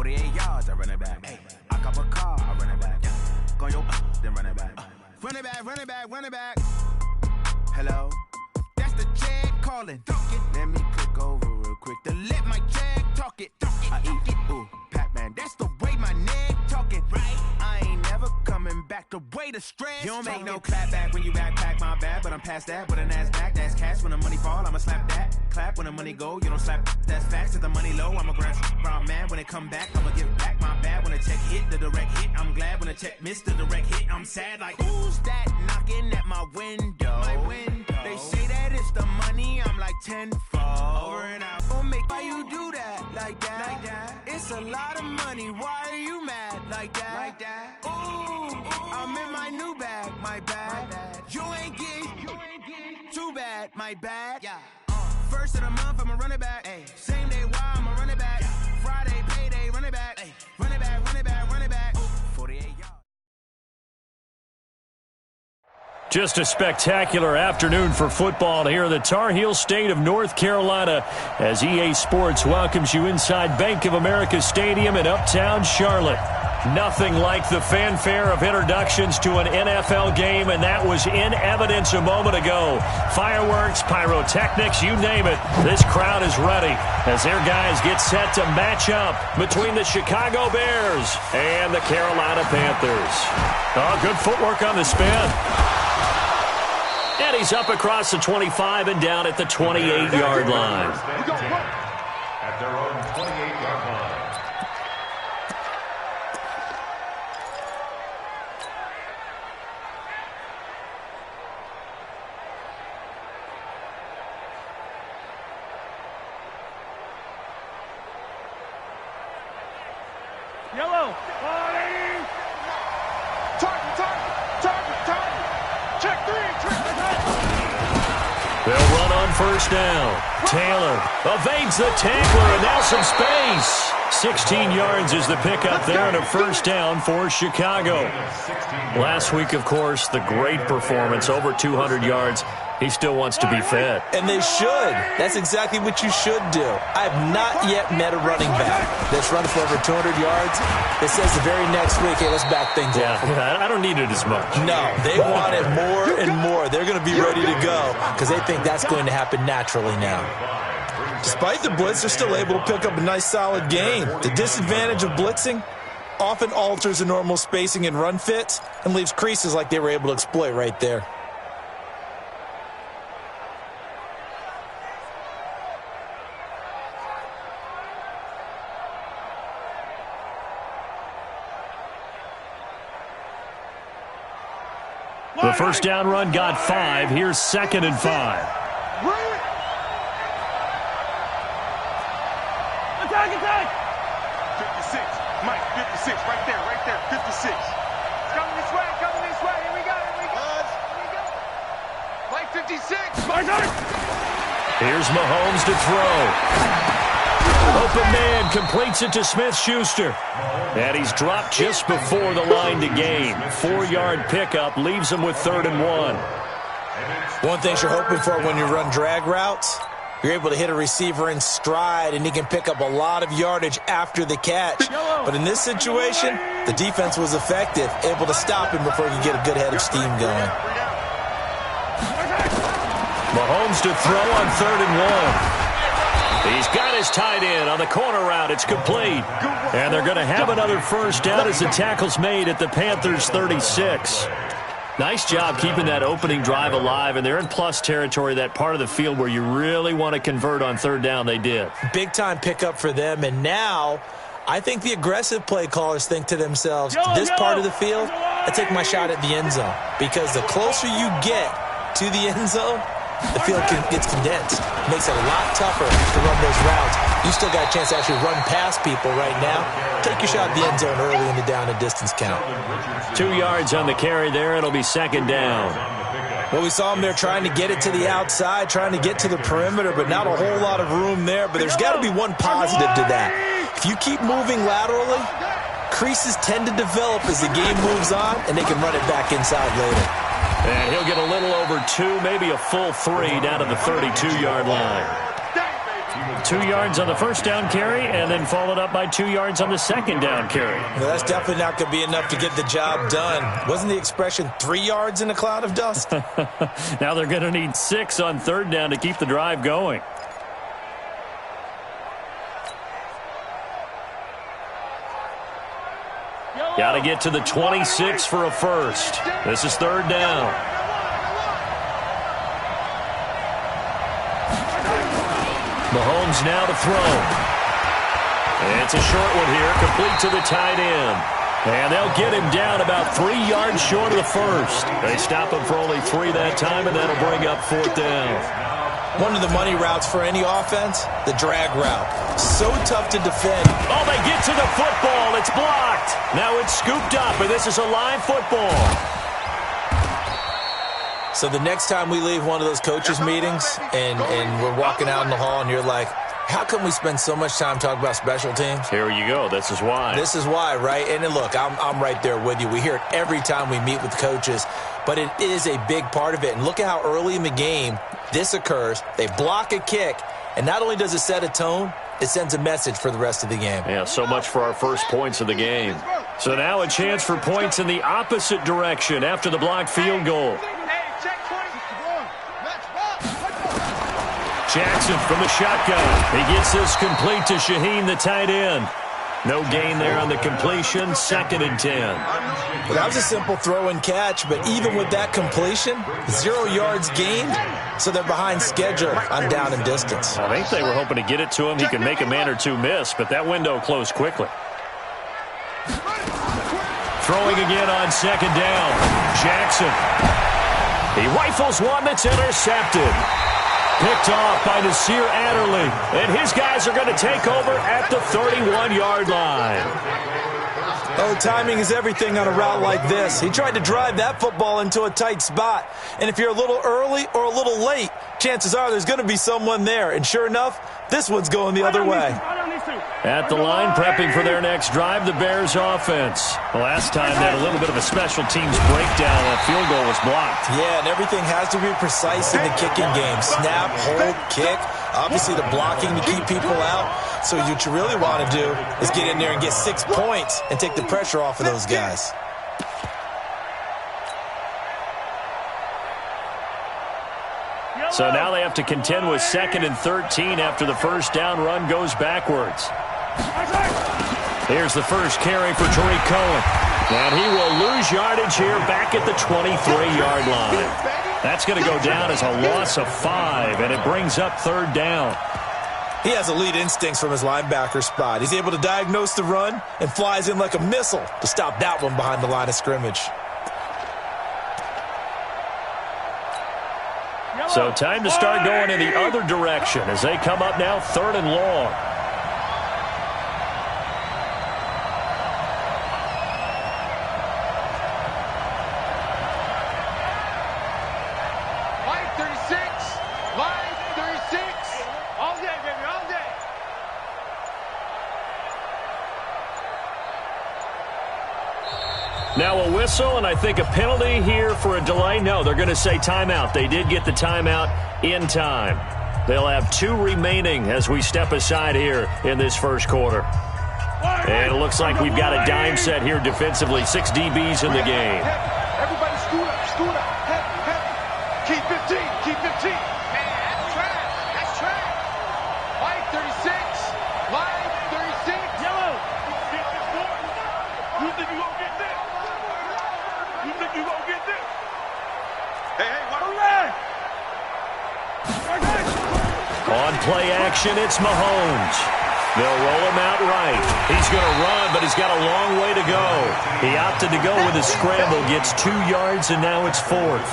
48 yards, I run it back. Hey, I cop a car, I run it back. Go on your then run it back. Run it back, run it back, run it back. Hello? That's the check calling. Let me click over real quick to let my check talk it. I eat it, ooh, Pac-Man. That's the way my neck talking. Right? I ain't never coming back the way the stress. You don't make no clap back when you backpack, my bad. But I'm past that with a NASDAQ. That's cash when the money fall, I'ma slap that. Clap when the money go, you don't slap. That's facts. If the money low, I'ma grab brown man. When it come back, I'ma give back my bad. When the check hit, the direct hit. I'm glad when the check missed the direct hit. I'm sad like, who's that knocking at my window? My window. They say that it's the money, I'm like tenfold. Over and out. Don't make why you do that like that. Like that. It's a lot of money. Why are you mad like that? Like that. Ooh, I'm in my new bag. My bad. You ain't get too bad. My bad. Yeah. First of the month, I'ma run it back. Ay. Same day, why I'ma run it back. Yeah. Friday, payday, run it back. Ay. Run it back, run it back, run it back. 48 yards. Just a spectacular afternoon for football here in the Tar Heel state of North Carolina as EA Sports welcomes you inside Bank of America Stadium in uptown Charlotte. Nothing like the fanfare of introductions to an NFL game, and that was in evidence a moment ago. Fireworks, pyrotechnics, you name it. This crowd is ready as their guys get set to match up between the Chicago Bears and the Carolina Panthers. Oh, good footwork on the spin. And he's up across the 25 and down at the 28-yard line. At their own 28-yard line. Yellow. Target. Check three. They'll run on first down. Taylor evades the tackler, and now some space. 16 yards is the pickup there and a first down for Chicago. Last week, of course, the great performance, over 200 yards. He still wants to be fed. And they should. That's exactly what you should do. I have not yet met a running back that's run for over 200 yards that says the very next week, hey, let's back things up. Yeah, I don't need it as much. No, they want it more and more. They're going to be ready to go because they think that's going to happen naturally now. Despite the blitz, they're still able to pick up a nice, solid gain. The disadvantage of blitzing often alters the normal spacing and run fits and leaves creases like they were able to exploit right there. The first down run got 5. Here's 2nd and 5. Attack! 56. Mike, 56. Right there. 56. It's coming this way. Here we go. Mike, 56. Here's Mahomes to throw. Open man completes it to Smith-Schuster. And he's dropped just before the line to gain. 4-yard pickup leaves him with 3rd and 1. One thing you're hoping for when you run drag routes, you're able to hit a receiver in stride, and he can pick up a lot of yardage after the catch. But in this situation, the defense was effective, able to stop him before he could get a good head of steam going. Mahomes to throw on 3rd and 1. He's got his tight end on the corner route. It's complete. And they're going to have another first down as the tackle's made at the Panthers' 36. Nice job keeping that opening drive alive, and they're in plus territory, that part of the field where you really want to convert on 3rd down. They did. Big-time pickup for them, and now I think the aggressive play callers think to themselves, this part of the field, I take my shot at the end zone, because the closer you get to the end zone, the field gets condensed. It makes it a lot tougher to run those routes. You still got a chance to actually run past people right now. Take your shot at the end zone early in the down and distance count. 2 yards on the carry there. It'll be 2nd down. Well, we saw him there trying to get it to the outside, trying to get to the perimeter, but not a whole lot of room there. But there's got to be one positive to that. If you keep moving laterally, creases tend to develop as the game moves on, and they can run it back inside later. And he'll get a little over 2, maybe a full 3 down to the 32-yard line. 2 yards on the first down carry, and then followed up by 2 yards on the second down carry. Well, that's definitely not going to be enough to get the job done. Wasn't the expression 3 yards in a cloud of dust? Now they're going to need 6 on third down to keep the drive going. Got to get to the 26 for a first. This is third down. Mahomes now to throw. It's a short one here, complete to the tight end. And they'll get him down about 3 yards short of the first. They stop him for only 3 that time, and that'll bring up fourth down. One of the money routes for any offense, the drag route. So tough to defend. Oh, they get to the football. It's blocked. Now it's scooped up, and this is a live football. So the next time we leave one of those coaches' meetings and we're walking out in the hall and you're like, how come we spend so much time talking about special teams? Here you go. This is why. This is why, right? And then look, I'm right there with you. We hear it every time we meet with coaches, but it is a big part of it. And look at how early in the game this occurs. They block a kick, and not only does it set a tone, it sends a message for the rest of the game. Yeah, so much for our first points of the game. So now a chance for points in the opposite direction after the blocked field goal. Jackson from the shotgun. He gets this complete to Shaheen, the tight end. No gain there on the completion. 2nd and 10. Well, that was a simple throw and catch, but even with that completion, 0 yards gained, so they're behind schedule on down and distance. I think they were hoping to get it to him. He could make a man or two miss, but that window closed quickly. Throwing again on 2nd down. Jackson. He rifles one that's intercepted. Picked off by Nasir Adderley. And his guys are going to take over at the 31-yard line. Oh, timing is everything on a route like this. He tried to drive that football into a tight spot. And if you're a little early or a little late, chances are there's going to be someone there. And sure enough, this one's going the other way. At the line, prepping for their next drive, the Bears offense. The last time they had a little bit of a special teams breakdown. That field goal was blocked. Yeah, and everything has to be precise in the kicking game. Snap, hold, kick. Obviously, the blocking to keep people out. So what you really want to do is get in there and get 6 points and take the pressure off of those guys. So now they have to contend with 2nd and 13 after the first down run goes backwards. Here's the first carry for Tariq Cohen. And he will lose yardage here back at the 23-yard line. That's going to go down as a loss of 5, and it brings up 3rd down. He has elite instincts from his linebacker spot. He's able to diagnose the run and flies in like a missile to stop that one behind the line of scrimmage. So time to start going in the other direction as they come up now 3rd and long. Line 36. Line 36. All day, baby, all day. Now a whistle, and I think a penalty here for a delay. No, they're going to say timeout. They did get the timeout in time. They'll have 2 remaining as we step aside here in this first quarter. And it looks like we've got a dime set here defensively. 6 DBs in the game. Everybody scoot up, scoot up. Keep 15, keep 15. Man, that's trash, that's trash. Line 36, line 36. Yellow. You think you gonna get this? You think you gonna get this? Hey, what? On play action, it's Mahomes. They'll roll him out right. He's going to run, but he's got a long way to go. He opted to go with a scramble, gets 2 yards, and now it's 4th.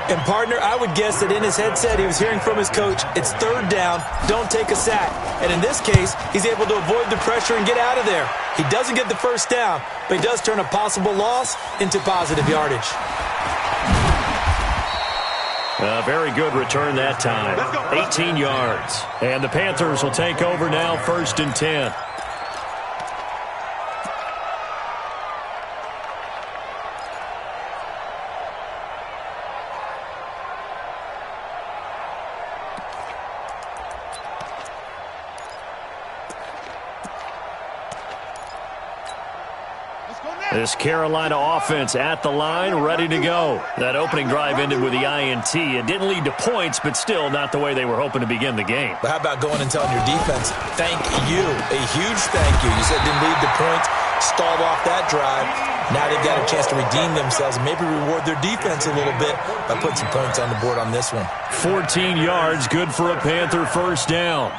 And, partner, I would guess that in his headset he was hearing from his coach, it's 3rd down, don't take a sack. And in this case, he's able to avoid the pressure and get out of there. He doesn't get the first down, but he does turn a possible loss into positive yardage. A very good return that time. 18 yards. And the Panthers will take over now, 1st and 10. This Carolina offense at the line, ready to go. That opening drive ended with the INT. It didn't lead to points, but still not the way they were hoping to begin the game. But how about going and telling your defense, thank you, a huge thank you. You said it didn't lead to points, stalled off that drive. Now they've got a chance to redeem themselves and maybe reward their defense a little bit by putting some points on the board on this one. 14 yards, good for a Panther first down.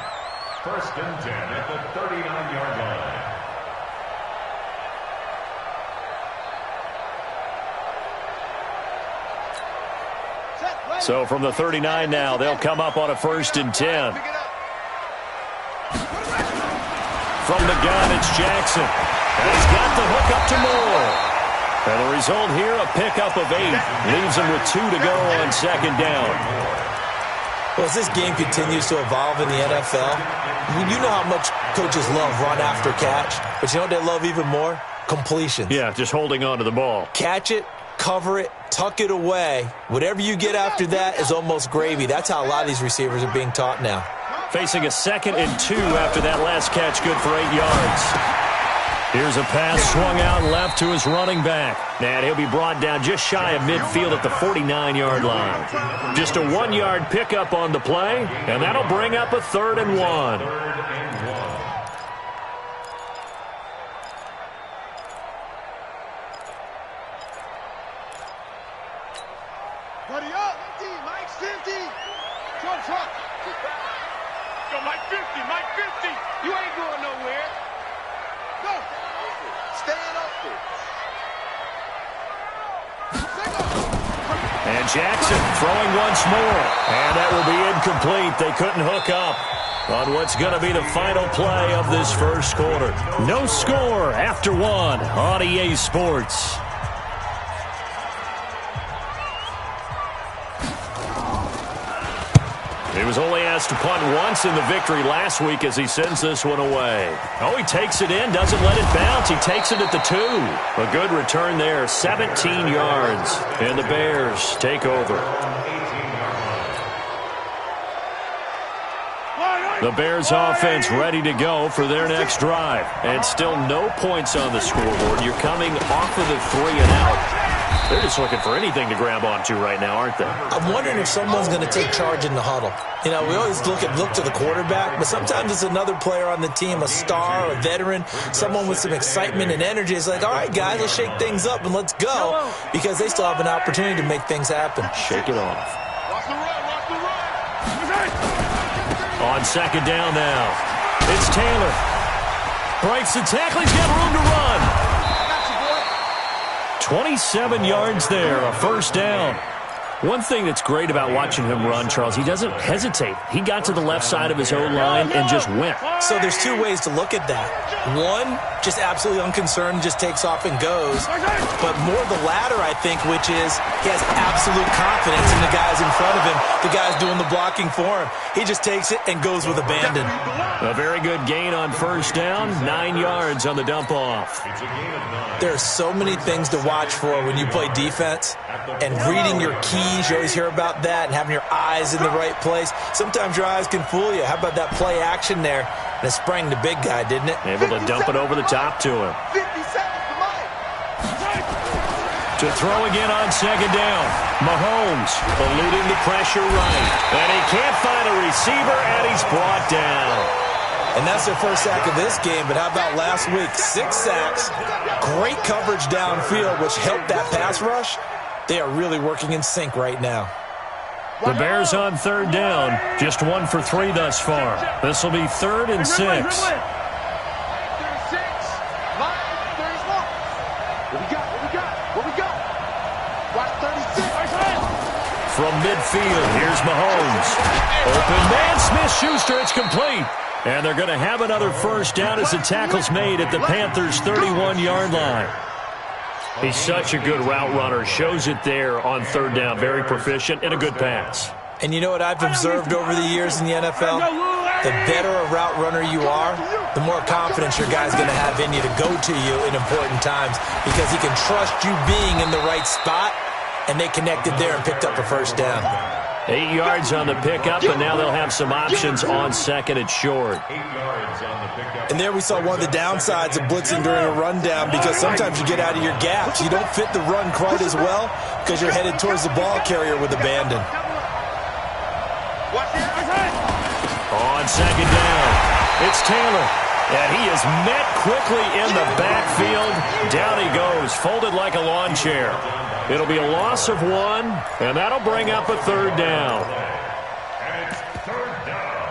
First and 10 at the 39-yard line. So from the 39 now, they'll come up on a first and 10. From the gun, it's Jackson. And he's got the hook up to Moore. And the result here, a pickup of 8. Leaves him with 2 to go on second down. Well, as this game continues to evolve in the NFL, you know how much coaches love run after catch. But you know what they love even more? Completions. Yeah, just holding on to the ball. Catch it, cover it, tuck it away. Whatever you get after that is almost gravy. That's how a lot of these receivers are being taught now. Facing a 2nd and 2 after that last catch, good for 8 yards. Here's a pass swung out left to his running back. And he'll be brought down just shy of midfield at the 49-yard line. Just a 1-yard pickup on the play, and that'll bring up a 3rd and 1. Buddy up. 50, Mike 50. Truck. Yo, Mike 50, Mike 50. You ain't going nowhere. Go. Stand up there. And Jackson throwing once more. And that will be incomplete. They couldn't hook up on what's going to be the final play of this first quarter. No score after 1 on EA Sports. He was only asked to punt once in the victory last week as he sends this one away. Oh, he takes it in, doesn't let it bounce. He takes it at the 2. A good return there, 17 yards. And the Bears take over. The Bears offense ready to go for their next drive. And still no points on the scoreboard. You're coming off of the 3 and out. They're just looking for anything to grab onto right now, aren't they? I'm wondering if someone's going to take charge in the huddle. You know, we always look to the quarterback, but sometimes it's another player on the team, a star, a veteran, someone with some excitement and energy. It's like, all right, guys, let's shake things up and let's go, because they still have an opportunity to make things happen. Shake it off. On second down now, it's Taylor. Breaks the tackle. He's got room to run. 27 yards there, a first down. One thing that's great about watching him run, Charles, he doesn't hesitate. He got to the left side of his O-line and just went. So there's 2 ways to look at that. One, just absolutely unconcerned, just takes off and goes. But more the latter, I think, which is he has absolute confidence in the guys in front of him, the guys doing the blocking for him. He just takes it and goes with abandon. A very good gain on first down, 9 yards on the dump off. There are so many things to watch for when you play defense, and reading your keys, you always hear about that, and having your eyes in the right place. Sometimes your eyes can fool you. How about that play action there? And it sprang the big guy, didn't it? Able to dump it over the top to him. 50 seconds for Mike. To throw again on second down. Mahomes eluding the pressure right. And he can't find a receiver, and he's brought down. And that's their first sack of this game, but how about last week? 6 sacks, great coverage downfield, which helped that pass rush. They are really working in sync right now. The Bears on third down, just 1 for 3 thus far. This will be 3rd and 6. 36, line 31. What we got? Watch 36. From midfield, here's Mahomes. Open man, Smith-Schuster, it's complete. And they're going to have another first down as the tackle's made at the Panthers' 31-yard line. He's such a good route runner. Shows it there on third down. Very proficient and a good pass. And you know what I've observed over the years in the NFL? The better a route runner you are, the more confidence your guy's going to have in you to go to you in important times, because he can trust you being in the right spot, and they connected there and picked up a first down. 8 yards on the pickup, and now they'll have some options on second and short. 8 yards on the pickup. And there we saw one of the downsides of blitzing during a rundown, because sometimes you get out of your gaps. You don't fit the run quite as well because you're headed towards the ball carrier with abandon. On second down, it's Taylor. And he is met quickly in the backfield. Down he goes, folded like a lawn chair. It'll be a loss of 1, and that'll bring up a third down. And it's third down.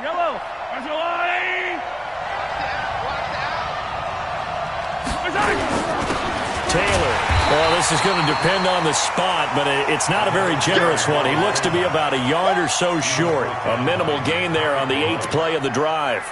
Yellow. There's your line. Taylor. Well, this is going to depend on the spot, but it's not a very generous one. He looks to be about a yard or so short. A minimal gain there on the 8th play of the drive.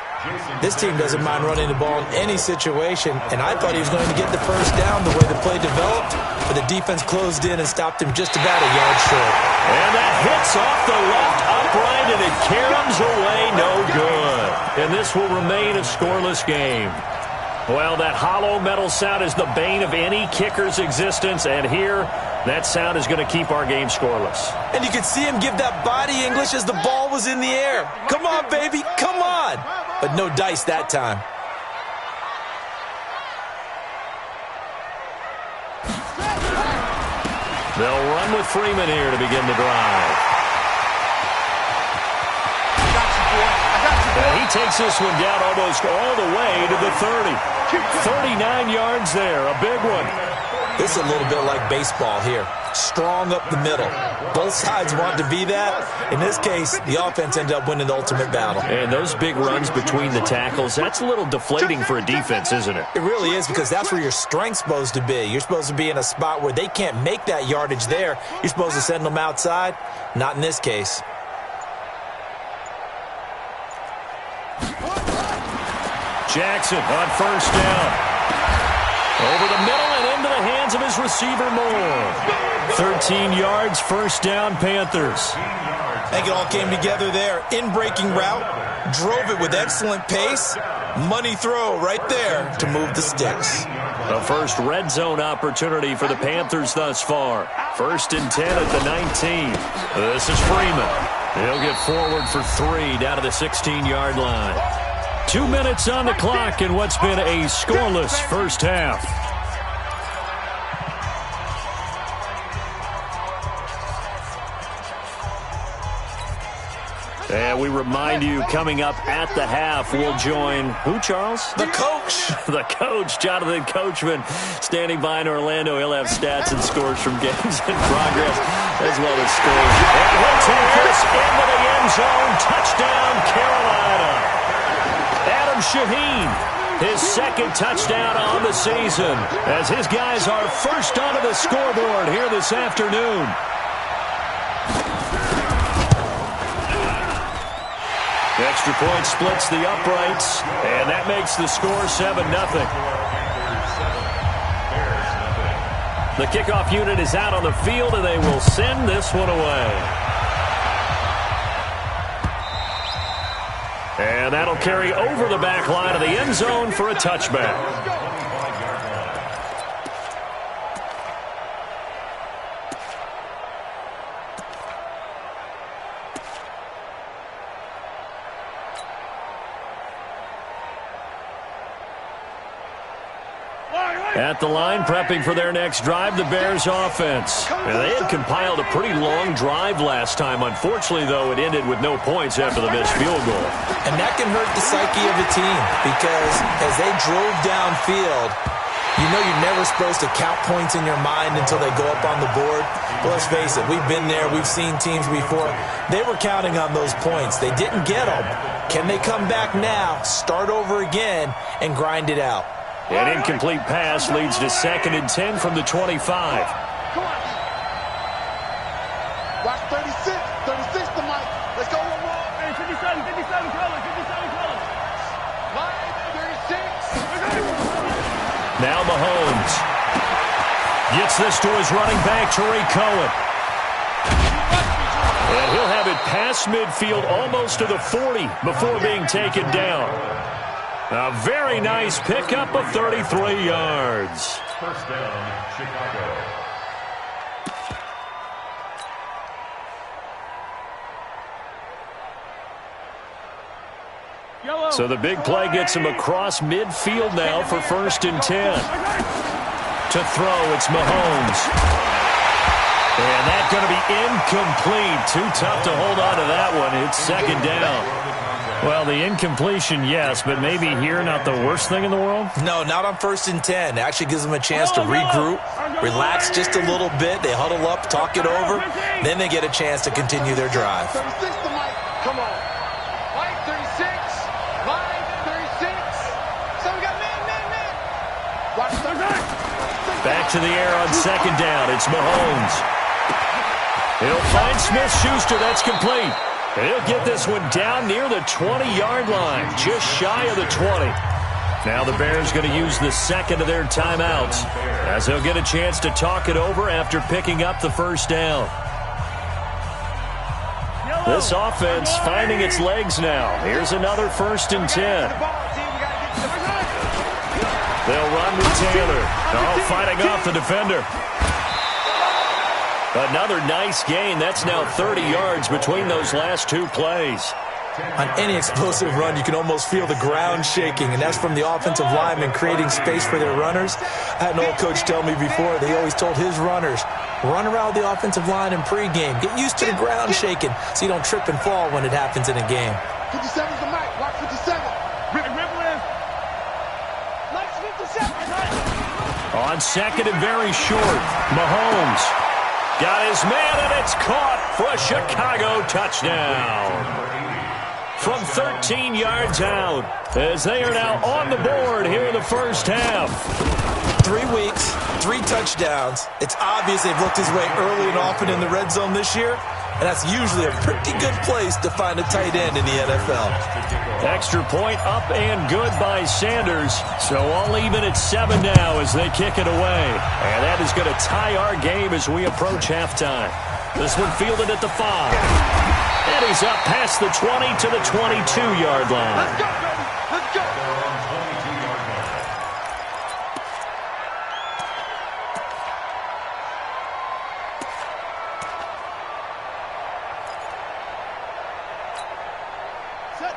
This team doesn't mind running the ball in any situation, and I thought he was going to get the first down the way the play developed, but the defense closed in and stopped him just about a yard short. And that hits off the left upright, and it caroms away no good. And this will remain a scoreless game. Well, that hollow metal sound is the bane of any kicker's existence, and here, that sound is going to keep our game scoreless. And you could see him give that body English as the ball was in the air. Come on, baby, come on. But no dice that time. They'll run with Freeman here to begin the drive. And he takes this one down almost all the way to the 30. 39 yards there, a big one. This is a little bit like baseball here. Strong up the middle. Both sides want to be that. In this case, the offense ended up winning the ultimate battle. And those big runs between the tackles, that's a little deflating for a defense, isn't it? It really is, because that's where your strength's supposed to be. You're supposed to be in a spot where they can't make that yardage there. You're supposed to send them outside. Not in this case. Jackson on first down. Over the middle and into the hands of his receiver Moore. 13 yards, first down, Panthers. I think it all came together there. In-breaking route, drove it with excellent pace. Money throw right there to move the sticks. The first red zone opportunity for the Panthers thus far. 1st and 10 at the 19. This is Freeman. He'll get forward for 3 down to the 16-yard line. 2 minutes on the clock in what's been a scoreless first half. And we remind you, coming up at the half, we'll join who, Charles? The coach. The coach, Jonathan Coachman, standing by in Orlando. He'll have stats and scores from games in progress, as well as scores. And he'll take this into the end zone. Touchdown, Carolina. Adam Shaheen, his 2nd touchdown on the season, as his guys are first onto the scoreboard here this afternoon. Extra point splits the uprights, and that makes the score 7-0. The kickoff unit is out on the field, and they will send this one away. And that'll carry over the back line of the end zone for a touchback. At the line, prepping for their next drive, the Bears offense. And they had compiled a pretty long drive last time. Unfortunately, though, it ended with no points after the missed field goal. And that can hurt the psyche of a team, because as they drove downfield, you know you're never supposed to count points in your mind until they go up on the board. But let's face it, we've been there. We've seen teams before. They were counting on those points. They didn't get them. Can they come back now, start over again, and grind it out? An incomplete pass leads to 2nd and 10 from the 25. Come on. Watch 36. 36 to Mike. Let's go one more. Hey, 57 colors. 57 colors. Mike, 36. Now Mahomes gets this to his running back, Tariq Cohen. And he'll have it past midfield almost to the 40 before being taken down. A very nice pickup of 33 yards. First down, Chicago. So the big play gets him across midfield now for 1st and 10. To throw, it's Mahomes. And that's going to be incomplete. Too tough to hold on to that one. It's 2nd down. Well, the incompletion, yes, but maybe here not the worst thing in the world? No, not on 1st and 10. It actually gives them a chance to regroup, relax just a little bit. They huddle up, talk it over. Then they get a chance to continue their drive. 36 to Mike. Come on. Mike, 36. Mike, 36. So we got man. Watch the Back to the air on 2nd down. It's Mahomes. He'll find Smith-Schuster. That's complete. He'll get this one down near the 20-yard line, just shy of the 20. Now the Bears going to use the 2nd of their timeouts as they'll get a chance to talk it over after picking up the 1st down. This offense finding its legs now. Here's another 1st and 10. They'll run with Taylor. Oh, fighting off the defender. Another nice gain. That's now 30 yards between those last 2 plays. On any explosive run, you can almost feel the ground shaking, and that's from the offensive linemen creating space for their runners. I had an old coach tell me before, they always told his runners, run around the offensive line in pregame. Get used to the ground shaking so you don't trip and fall when it happens in a game. 57's the Mike. Watch 57. On 2nd and very short, Mahomes got his man, and it's caught for a Chicago touchdown. From 13 yards out, as they are now on the board here in the 1st half. 3 weeks, 3 touchdowns. It's obvious they've looked his way early and often in the red zone this year, and that's usually a pretty good place to find a tight end in the NFL. Extra point up and good by Sanders. So all even at 7 now as they kick it away. And that is going to tie our game as we approach halftime. This one fielded at the 5. And he's up past the 20 to the 22-yard line. Let's go, baby. Let's go.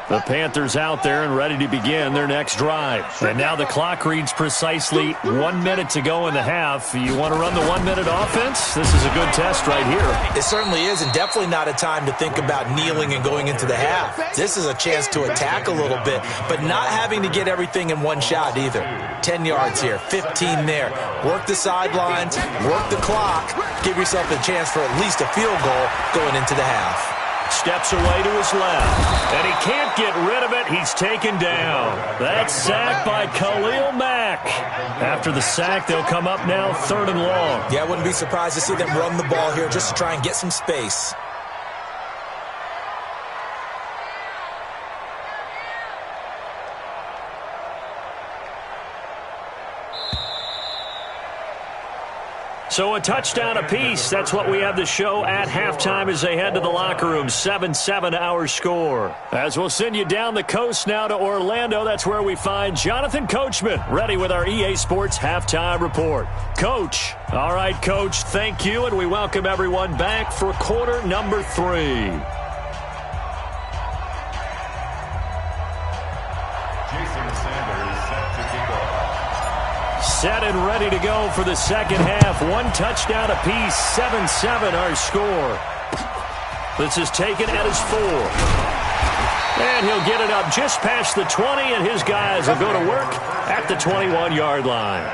The Panthers out there and ready to begin their next drive. And now the clock reads precisely 1 minute to go in the half. You want to run the 1-minute offense? This is a good test right here. It certainly is, and definitely not a time to think about kneeling and going into the half. This is a chance to attack a little bit, but not having to get everything in one shot either. 10 yards here, 15 there. Work the sidelines, work the clock, give yourself a chance for at least a field goal going into the half. Steps away to his left, and he can't get rid of it. He's taken down. That's sacked by Khalil Mack. After the sack, they'll come up now 3rd and long. Yeah, I wouldn't be surprised to see them run the ball here just to try and get some space. So a touchdown apiece. That's what we have to show at halftime as they head to the locker room. 7-7 our score. As we'll send you down the coast now to Orlando, that's where we find Jonathan Coachman ready with our EA Sports halftime report. Coach. All right, Coach, thank you, and we welcome everyone back for quarter number 3. Set and ready to go for the 2nd half. 1 touchdown apiece, 7-7 our score. This is taken at his 4. And he'll get it up just past the 20, and his guys will go to work at the 21-yard line.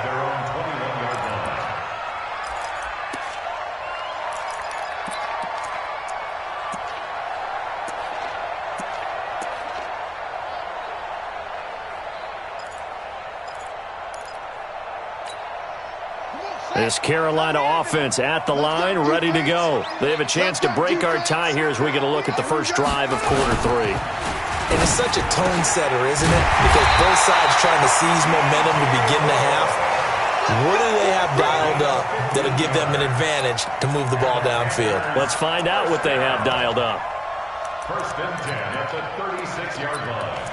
This Carolina offense at the line, ready to go. They have a chance to break our tie here as we get a look at the first drive of quarter 3. And it's such a tone setter, isn't it? Because both sides trying to seize momentum to begin the half. What do they have dialed up that'll give them an advantage to move the ball downfield? Let's find out what they have dialed up. First and 10 at the 36-yard line.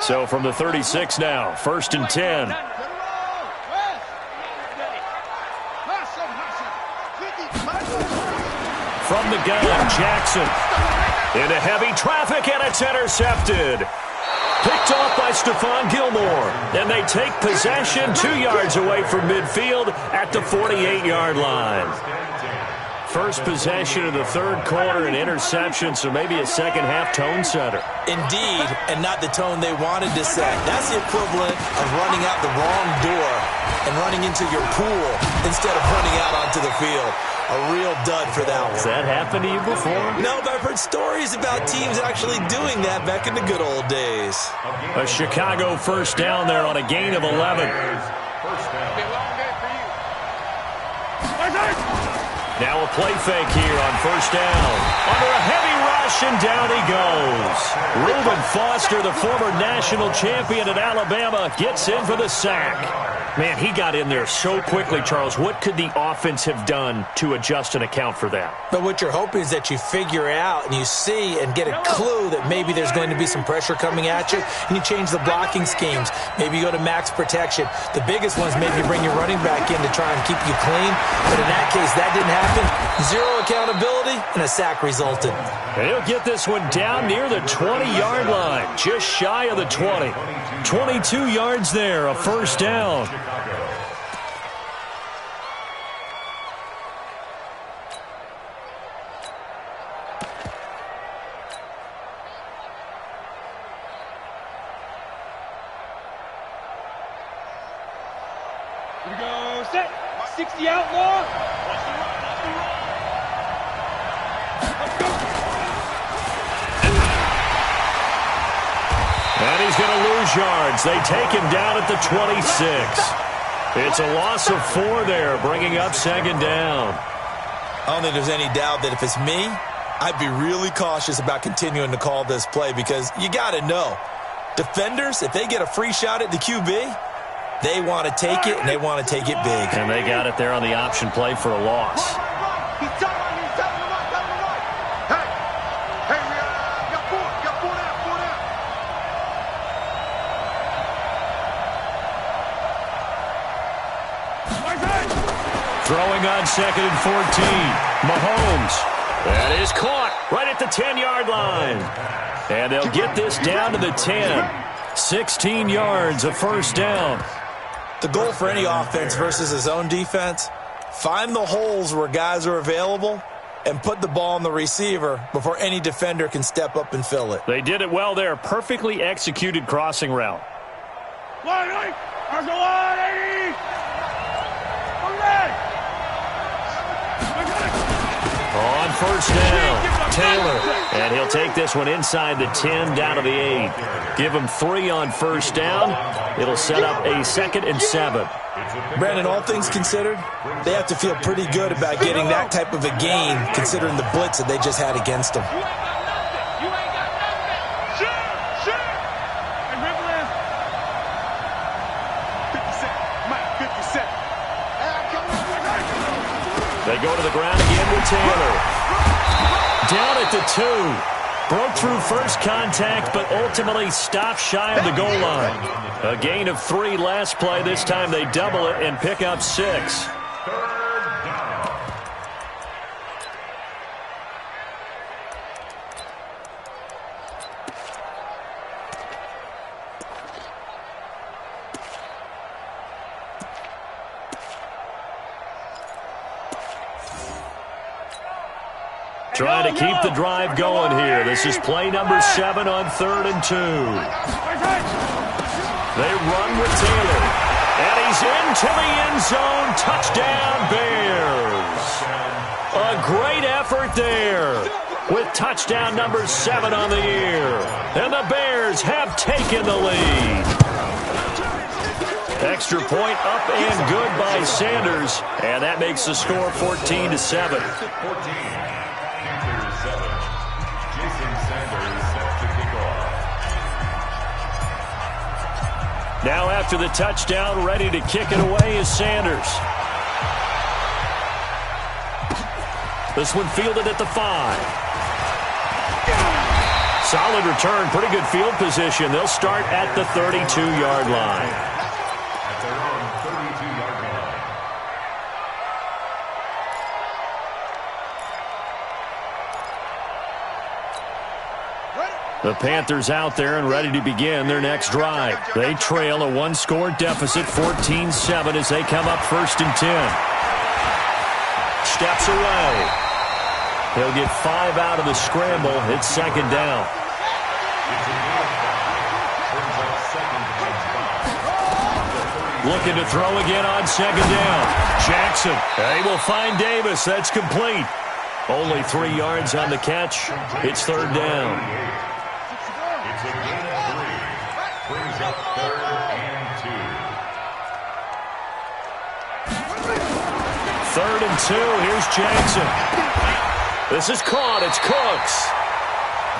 So from the 36 now, first and 10. From the gun, Jackson. Into heavy traffic, and it's intercepted. Picked off by Stephon Gilmore. And they take possession 2 yards away from midfield at the 48-yard line. First possession of the third quarter, an interception, so maybe a second-half tone setter. Indeed, and not the tone they wanted to set. That's the equivalent of running out the wrong door and running into your pool instead of running out onto the field. A real dud for that one. Has that happened to you before? No, but I've heard stories about teams actually doing that back in the good old days. A Chicago first down there on a gain of 11. Now a play fake here on first down. Under a heavy rush, and down he goes. Reuben Foster, the former national champion at Alabama, gets in for the sack. Man, he got in there so quickly, Charles. What could the offense have done to adjust and account for that? But what you're hoping is that you figure out and you see and get a clue that maybe there's going to be some pressure coming at you, and you change the blocking schemes. Maybe you go to max protection. The biggest one is maybe you bring your running back in to try and keep you clean. But in that case, that didn't happen. Zero accountability, and a sack resulted. And he'll get this one down near the 20-yard line, just shy of the 20. 22 yards there, a first down. Here we go, set. 60 outlaw. And he's going to lose yards. They take him down at the 26. It's a loss of 4 there, bringing up second down. I don't think there's any doubt that if it's me, I'd be really cautious about continuing to call this play because you got to know, defenders, if they get a free shot at the QB, they want to take it, and they want to take it big. And they got it there on the option play for a loss. Throwing on second and 14. Mahomes. That is caught right at the 10-yard line. And they'll get this down to the 10. 16 yards, a first down. The goal for any offense versus his own defense, find the holes where guys are available and put the ball on the receiver before any defender can step up and fill it. They did it well there. Perfectly executed crossing route. On first down, Taylor. And he'll take this one inside the 10 down to the 8. Give him 3 on first down. It'll set up a 2nd and 7. Brandon, all things considered, they have to feel pretty good about getting that type of a gain considering the blitz that they just had against them. They go to the ground again with Taylor. Down at the 2. Broke through first contact, but ultimately stopped shy of the goal line. A gain of 3 last play. This time they double it and pick up 6. Trying to keep the drive going here. This is play number 7 on 3rd and 2. They run with Taylor. And he's into the end zone. Touchdown, Bears. A great effort there with touchdown number 7 on the year. And the Bears have taken the lead. Extra point up and good by Sanders. And that makes the score 14-7. Now after the touchdown, ready to kick it away is Sanders. This one fielded at the 5. Solid return, pretty good field position. They'll start at the 32-yard line. At their own 32-yard line. The Panthers out there and ready to begin their next drive. They trail a one-score deficit, 14-7, as they come up 1st and 10. Steps away. He'll get 5 out of the scramble. It's 2nd down. Looking to throw again on 2nd down. Jackson. They will find Davis. That's complete. Only 3 yards on the catch. It's 3rd down. It's a gain of 3. Brings up 3rd and 2. 3rd and 2. Here's Jackson. This is caught. It's Cooks.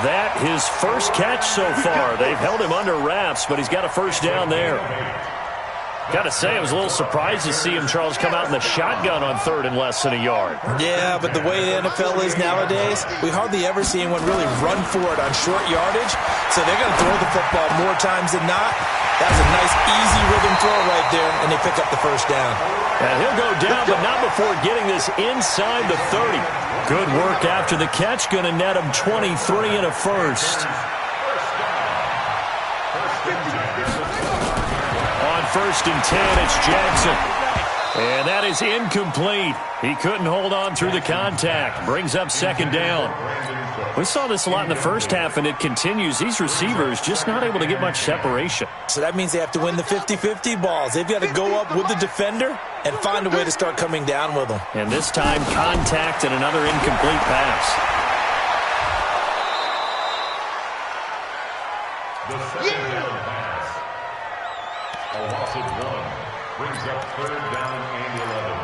That his first catch so far. They've held him under wraps, but he's got a 1st down there. Got to say, I was a little surprised to see him, Charles, come out in the shotgun on 3rd and less than a yard. Yeah, but the way the NFL is nowadays, we hardly ever see anyone really run for it on short yardage. So they're going to throw the football more times than not. That was a nice, easy rhythm throw right there, and they pick up the 1st down. And he'll go down, but not before getting this inside the 30. Good work after the catch. Going to net him 23 and a 1st. On 1st and 10, it's Jackson. And that is incomplete. He couldn't hold on through the contact. Brings up 2nd down. We saw this a lot in the first half, and it continues. These receivers just not able to get much separation. So that means they have to win the 50-50 balls. They've got to go up with the defender and find a way to start coming down with them. And this time, contact and another incomplete pass. The 2nd down pass. A loss of 1. Brings up 3rd down and 11.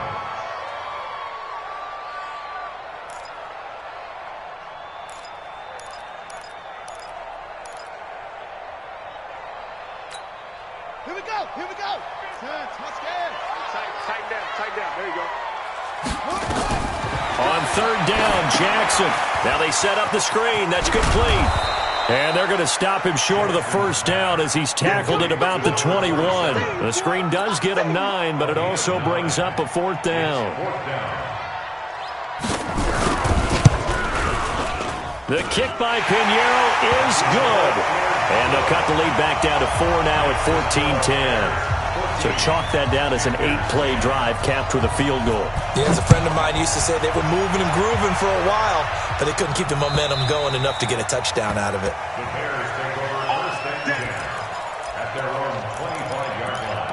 Here we go. Here we go. Touchdown. Tighten down. There you go. On 3rd down, Jackson. Now they set up the screen. That's complete. And they're going to stop him short of the 1st down as he's tackled at about the 21. The screen does get him 9, but it also brings up a 4th down. The kick by Pinheiro is good. And they'll cut the lead back down to 4 now at 14-10. So chalk that down as an 8-play drive capped with a field goal. Yeah, as a friend of mine used to say, they were moving and grooving for a while, but they couldn't keep the momentum going enough to get a touchdown out of it. The Bears take over 1st and 10 at their own 25-yard line.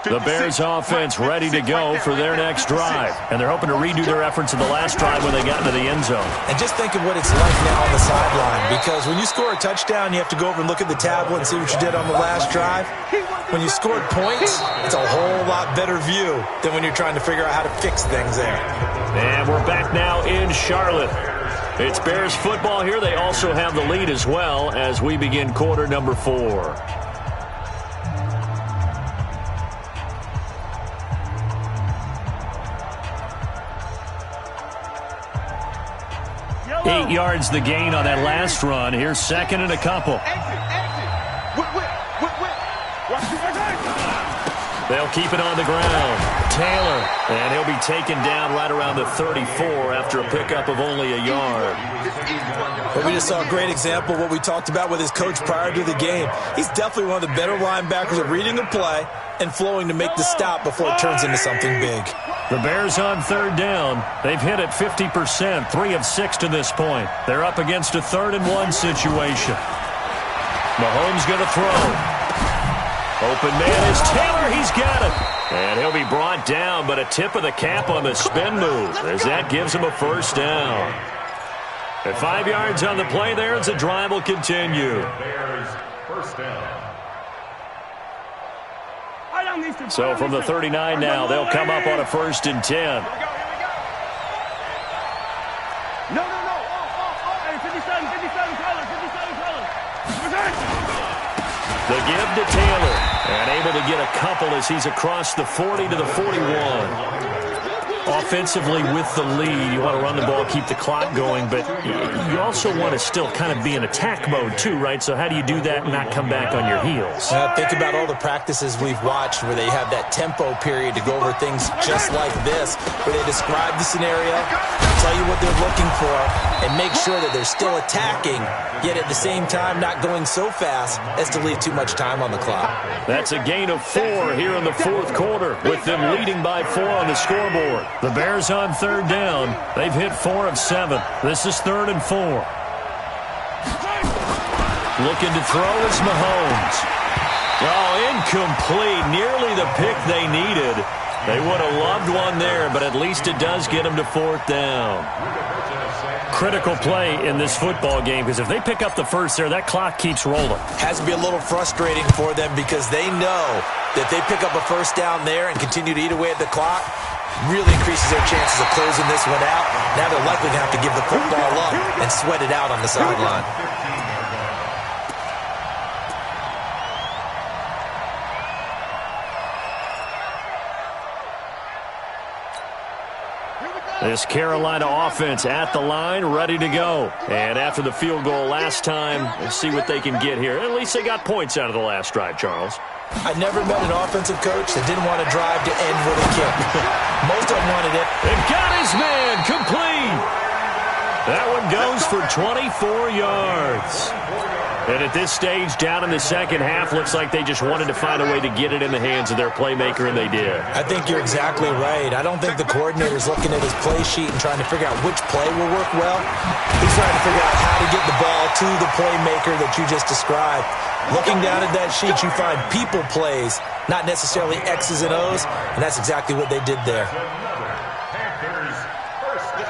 The Bears offense ready to go for their next drive. And they're hoping to redo their efforts in the last drive when they got into the end zone. And just think of what it's like now on the sideline, because when you score a touchdown, you have to go over and look at the tablet and see what you did on the last drive. When you scored points, it's a whole lot better view than when you're trying to figure out how to fix things there. And we're back now in Charlotte. It's Bears football here. They also have the lead as well as we begin quarter number 4. 8 yards the gain on that last run. Here's 2nd and a couple. They'll keep it on the ground. Taylor, and he'll be taken down right around the 34 after a pickup of only a yard. But we just saw a great example of what we talked about with his coach prior to the game. He's definitely one of the better linebackers at reading a play and flowing to make the stop before it turns into something big. The Bears on 3rd down. They've hit it 50%, 3 of 6 to this point. They're up against a 3rd and 1 situation. Mahomes going to throw. Open man is Taylor. He's got it. And he'll be brought down, but a tip of the cap on the spin move as that gives him a 1st down. At 5 yards on the play there as the drive will continue. Bears first down. So from the 39 now, they'll come up on a 1st and 10. No. Hey, 57 colors. The give to Taylor. And able to get a couple as he's across the 40 to the 41. Offensively with the lead, you want to run the ball, keep the clock going, but you also want to still kind of be in attack mode too, right? So how do you do that and not come back on your heels? Think about all the practices we've watched where they have that tempo period to go over things just like this, where they describe the scenario, tell you what they're looking for, and make sure that they're still attacking, yet at the same time not going so fast as to leave too much time on the clock. That's a gain of 4 here in the 4th quarter, with them leading by 4 on the scoreboard. The Bears on 3rd down. They've hit 4 of 7. This is 3rd and 4. Looking to throw is Mahomes. Oh, incomplete. Nearly the pick they needed. They would have loved one there, but at least it does get them to 4th down. Critical play in this football game, because if they pick up the first there, that clock keeps rolling. Has to be a little frustrating for them because they know that they pick up a 1st down there and continue to eat away at the clock, really increases their chances of closing this one out. Now they're likely going to have to give the football up and sweat it out on the sideline. This Carolina offense at the line, ready to go. And after the field goal last time, we'll see what they can get here. At least they got points out of the last drive, Charles. I never met an offensive coach that didn't want to drive to end with a kick. Most of them wanted it. They've got his man complete. That one goes for 24 yards. And at this stage, down in the second half, looks like they just wanted to find a way to get it in the hands of their playmaker, and they did. I think you're exactly right. I don't think the coordinator's looking at his play sheet and trying to figure out which play will work well. He's trying to figure out how to get the ball to the playmaker that you just described. Looking down at that sheet, you find people plays, not necessarily X's and O's, and that's exactly what they did there.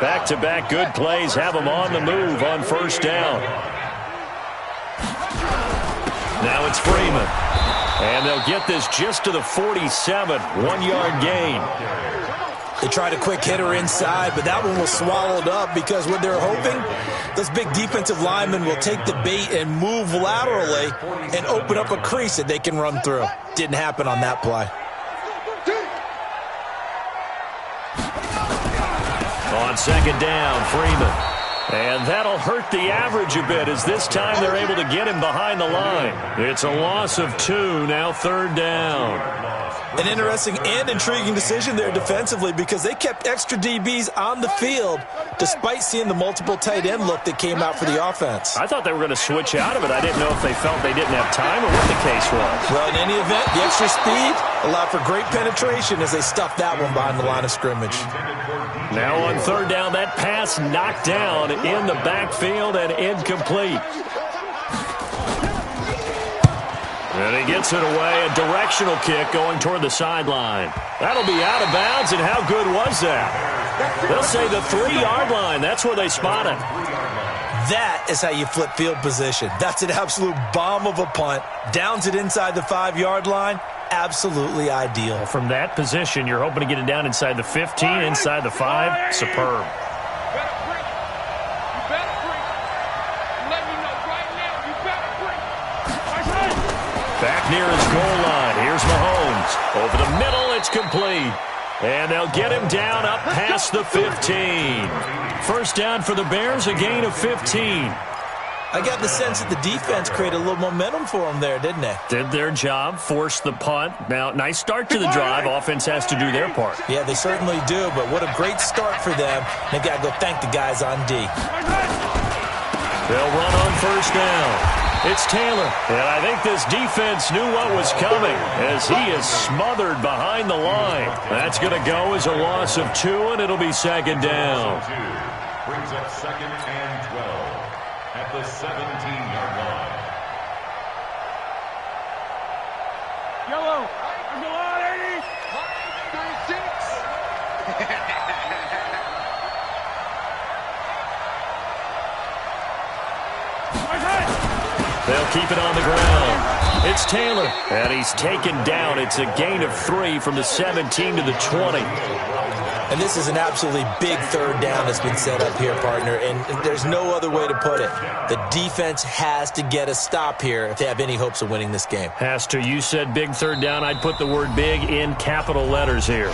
Back-to-back good plays have them on the move on 1st down. Now it's Freeman. And they'll get this just to the 47, 1-yard gain. They tried a quick hitter inside, but that one was swallowed up because what they're hoping, those big defensive linemen will take the bait and move laterally and open up a crease that they can run through. Didn't happen on that play. On 2nd down, Freeman. And that'll hurt the average a bit as this time they're able to get him behind the line. It's a loss of 2, now 3rd down. An interesting and intriguing decision there defensively because they kept extra DBs on the field despite seeing the multiple tight end look that came out for the offense. I thought they were going to switch out of it. I didn't know if they felt they didn't have time or what the case was. Well, in any event, the extra speed allowed for great penetration as they stuffed that one behind the line of scrimmage. Now on 3rd down, that pass knocked down in the backfield and incomplete. And he gets it away, a directional kick going toward the sideline. That'll be out of bounds, and how good was that? They'll say the 3-yard line. That's where they spot it. That is how you flip field position. That's an absolute bomb of a punt. Downs it inside the 5-yard line. Absolutely ideal. From that position, you're hoping to get it down inside the 15, inside the 5. Superb. Back near his goal line. Here's Mahomes. Over the middle, it's complete. And they'll get him down up past the 15. 1st down for the Bears, a gain of 15. I got the sense that the defense created a little momentum for them there, didn't they? Did their job, forced the punt. Now, nice start to the drive. Offense has to do their part. Yeah, they certainly do, but what a great start for them. They got to go thank the guys on D. They'll run on 1st down. It's Taylor, and I think this defense knew what was coming as he is smothered behind the line. That's going to go as a loss of 2, and it'll be 2nd down. Brings up 2nd and 12 at the 17-yard line. Yellow. There's a lot, 80. 36. They'll keep it on the ground. It's Taylor, and he's taken down. It's a gain of 3 from the 17 to the 20. And this is an absolutely big third down that's been set up here, partner, and there's no other way to put it. The defense has to get a stop here if they have any hopes of winning this game. Has to. You said big third down. I'd put the word big in capital letters here.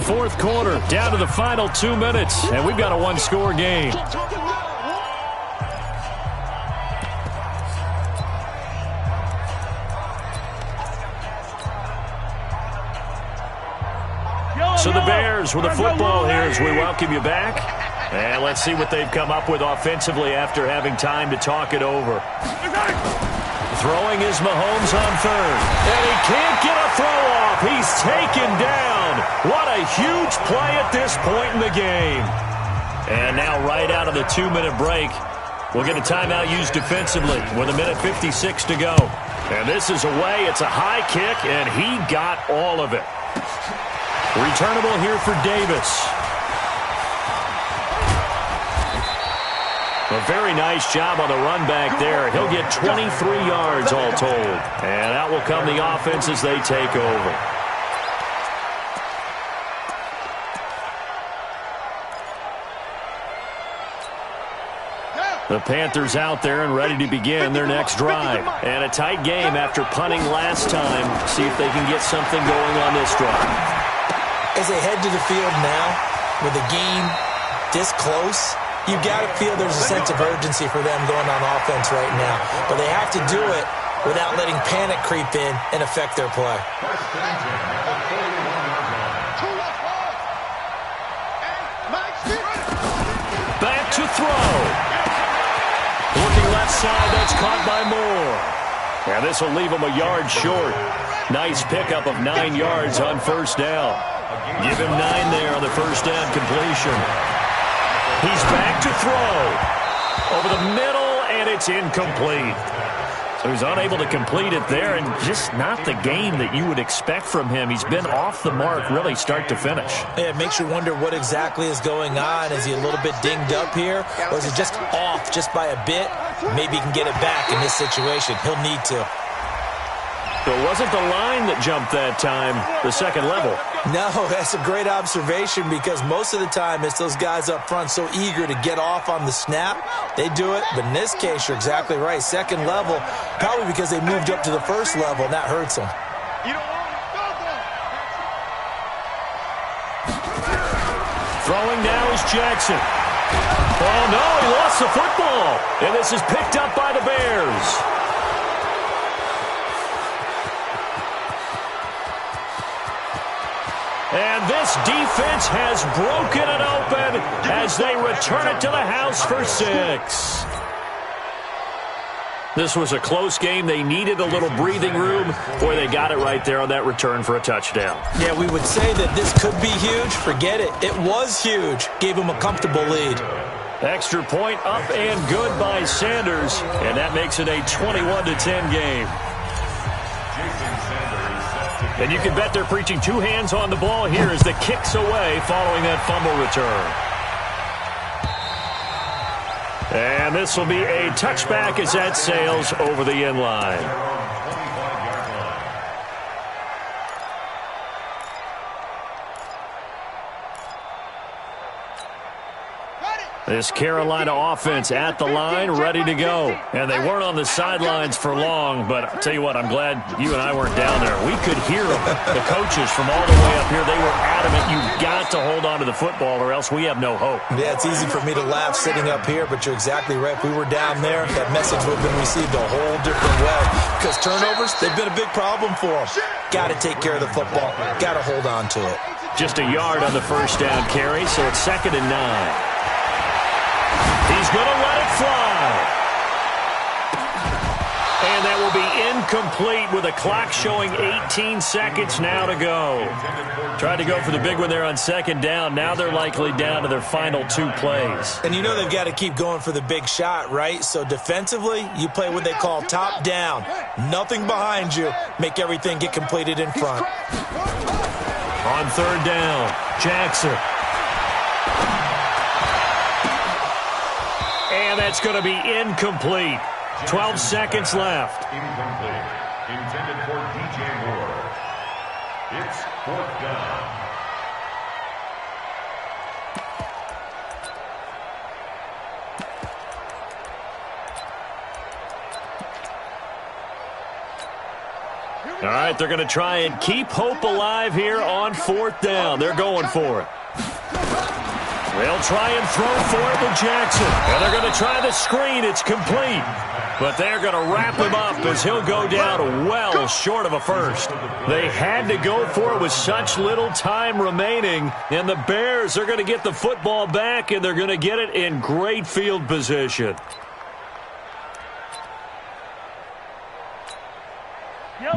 Fourth quarter, down to the final 2 minutes, and we've got a one-score game. So the Bears with the football here as we welcome you back. And let's see what they've come up with offensively after having time to talk it over. Throwing is Mahomes on third. And he can't get a throw off. He's taken down. What a huge play at this point in the game. And now right out of the 2-minute break, we'll get a timeout used defensively with 1:56 to go. And this is away. It's a high kick, and he got all of it. Returnable here for Davis. A very nice job on the run back there. He'll get 23 yards all told. And out will come the offense as they take over. The Panthers out there and ready to begin their next drive. And a tight game after punting last time. See if they can get something going on this drive. As they head to the field now, with the game this close, you've got to feel there's a sense of urgency for them going on offense right now. But they have to do it without letting panic creep in and affect their play. Back to throw. Looking left side, that's caught by Moore. And this will leave him a yard short. Nice pickup of 9 yards on first down. Give him 9 there on the first down completion. He's back to throw. Over the middle, and it's incomplete. So he's unable to complete it there, and just not the game that you would expect from him. He's been off the mark really start to finish. Yeah, it makes you wonder what exactly is going on. Is he a little bit dinged up here, or is it just off just by a bit? Maybe he can get it back in this situation. He'll need to. So it wasn't the line that jumped that time, the second level. No, that's a great observation because most of the time it's those guys up front so eager to get off on the snap. They do it, but in this case, you're exactly right. Second level, probably because they moved up to the first level, and that hurts them. Throwing now is Jackson. Oh, no, he lost the football. And this is picked up by the Bears. And this defense has broken it open as they return it to the house for 6. This was a close game. They needed a little breathing room. Boy, they got it right there on that return for a touchdown. Yeah, we would say that this could be huge. Forget it. It was huge. Gave them a comfortable lead. Extra point up and good by Sanders. And that makes it a 21-10 game. And you can bet they're preaching 2 hands on the ball here as the kick's away following that fumble return. And this will be a touchback as that sails over the end line. This Carolina offense at the line, ready to go. And they weren't on the sidelines for long, but I'll tell you what, I'm glad you and I weren't down there. We could hear them. The coaches from all the way up here, they were adamant, you've got to hold on to the football or else we have no hope. Yeah, it's easy for me to laugh sitting up here, but you're exactly right. If we were down there, that message would have been received a whole different way. Because turnovers, they've been a big problem for them. Got to take care of the football. Got to hold on to it. Just a yard on the first down carry, so it's 2nd and 9. He's going to let it fly. And that will be incomplete with a clock showing 18 seconds now to go. Tried to go for the big one there on 2nd down. Now they're likely down to their final 2 plays. And you know they've got to keep going for the big shot, right? So defensively, you play what they call top down. Nothing behind you. Make everything get completed in front. On 3rd down, Jackson. And that's going to be incomplete. 12 seconds left. Incomplete. Intended for DJ Moore. It's 4th down. All right, they're going to try and keep hope alive here on 4th down. They're going for it. They'll try and throw for it to Jackson. And they're going to try the screen. It's complete. But they're going to wrap him up as he'll go down well short of a first. They had to go for it with such little time remaining. And the Bears are going to get the football back, and they're going to get it in great field position.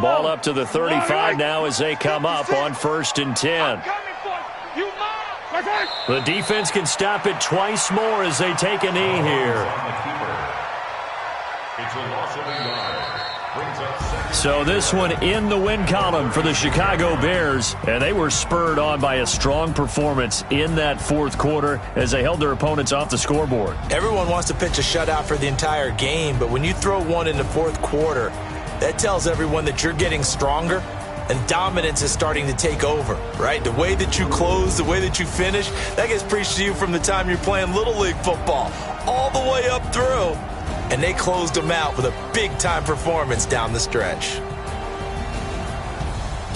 Ball up to the 35 now as they come up on 1st and 10. The defense can stop it twice more as they take a knee here. So this one in the win column for the Chicago Bears, and they were spurred on by a strong performance in that 4th quarter as they held their opponents off the scoreboard. Everyone wants to pitch a shutout for the entire game, but when you throw one in the 4th quarter, that tells everyone that you're getting stronger and dominance is starting to take over, right? The way that you close, the way that you finish, that gets preached to you from the time you're playing Little League football all the way up through. And they closed them out with a big-time performance down the stretch.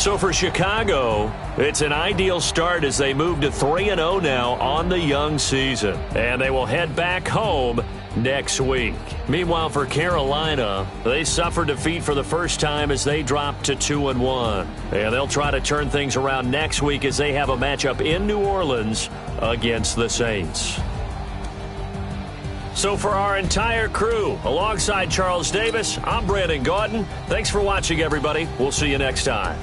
So for Chicago, it's an ideal start as they move to 3-0 now on the young season. And they will head back home next week. Meanwhile, for Carolina, they suffered defeat for the first time as they dropped to 2-1. And they'll try to turn things around next week as they have a matchup in New Orleans against the Saints. So for our entire crew, alongside Charles Davis, I'm Brandon Gaudin. Thanks for watching, everybody. We'll see you next time.